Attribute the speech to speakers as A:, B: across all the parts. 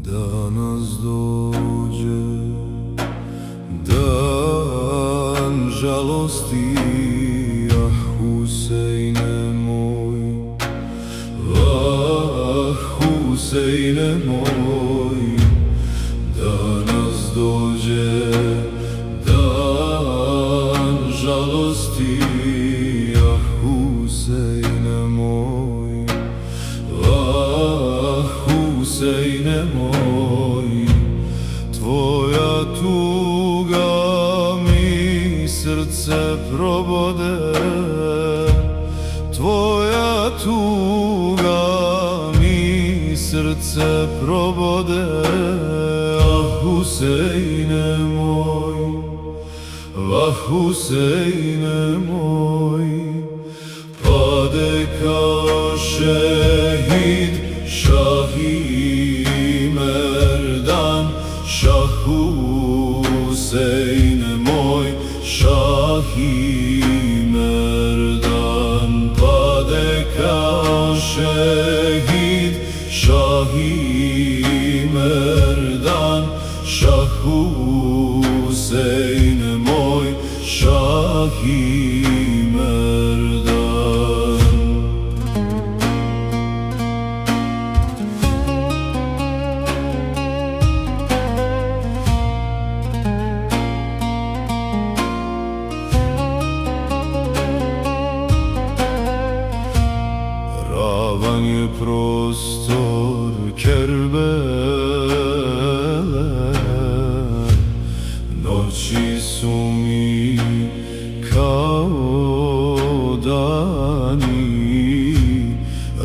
A: Danas dođe dan žalosti, ah Huseine moj, ah Huseine moj. Danas dođe dan žalosti, ah Huseine moj, ah Huseine moj. Tvoja tuga mi srce probode, tvoja tuga mi srce probode, ah Huseine moj, ah Huseine moj. Pade kao šehid Šahi Merdan, Šah Huseine moj, Šahi Merdan. Pade kao šehid Šahi Merdan, Šah Huseine moj, Šahi Merdan. Ravan je prostor Kerbele, noći su mi kao dani.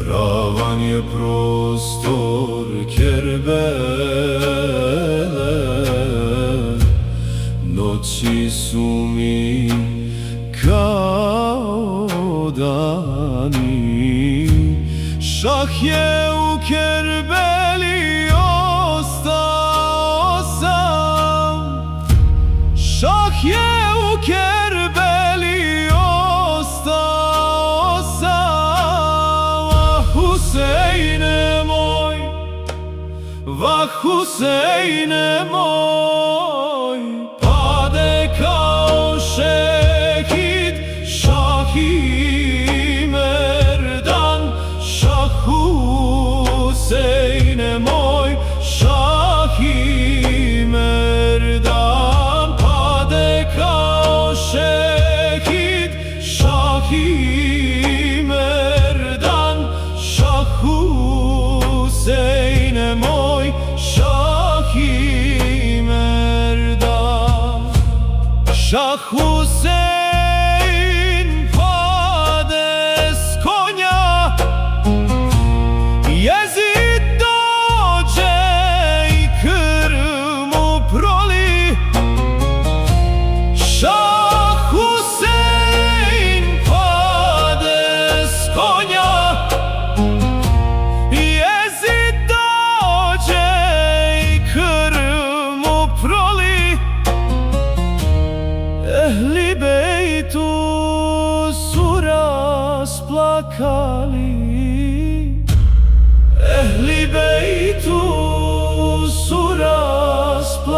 A: Ravan je prostor Kerbele, noći su mi kao dani. Šah je u Kerbeli ostao sam, Šah je u Kerbeli ostao sam, ah Huseine moj, ah Huseine moj. Pade kao šehid Šahi Merdan, Šah Huseine moj, Šahi Merdan. Pade kao šehid Šahi Merdan, Šah Huseine moj, Šahi Merdan. Šah Husein pade s konja, Jezid dođe i krv mu proli. Šah Husein pade s konja, Jezid dođe i krv mu proli. Ehli bejtu su rasplakali, Ehli bejtu su rasplakali,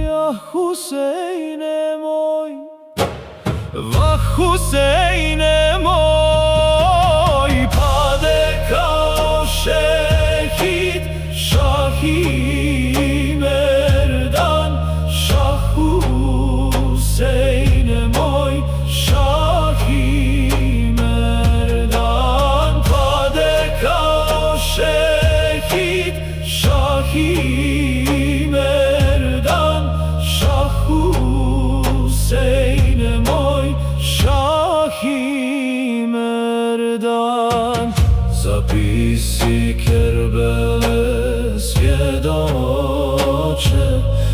A: ah Huseine moj, ah Huseine moj. Pade kao šehid Šahi Merdan, Šah Huseine moj, Šahi Merdan. Pade kao šehid Šahi Merdan, Šah Huseine moj, Šahi Merdan. Zapisi Kerbele svjedoče,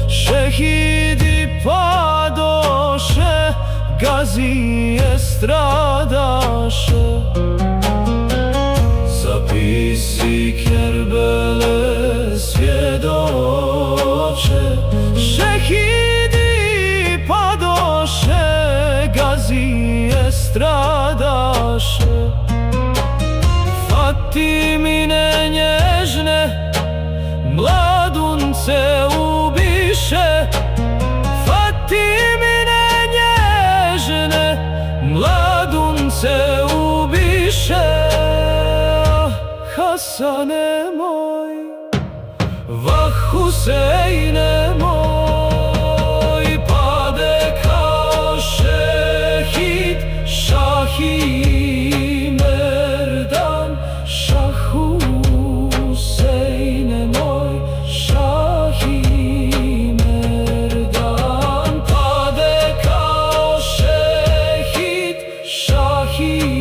A: šehidi padoše, gazije stradaše. Zapisi Kerbele svjedoče, šehidi padoše, gazije stradaše. Fatimine nježne Hasane moy, vah Hüseyin'e moy, padeka şehit Şahi Merdan, Şah Hüseyin'e moy, Şahi Merdan, padeka şehit Şahi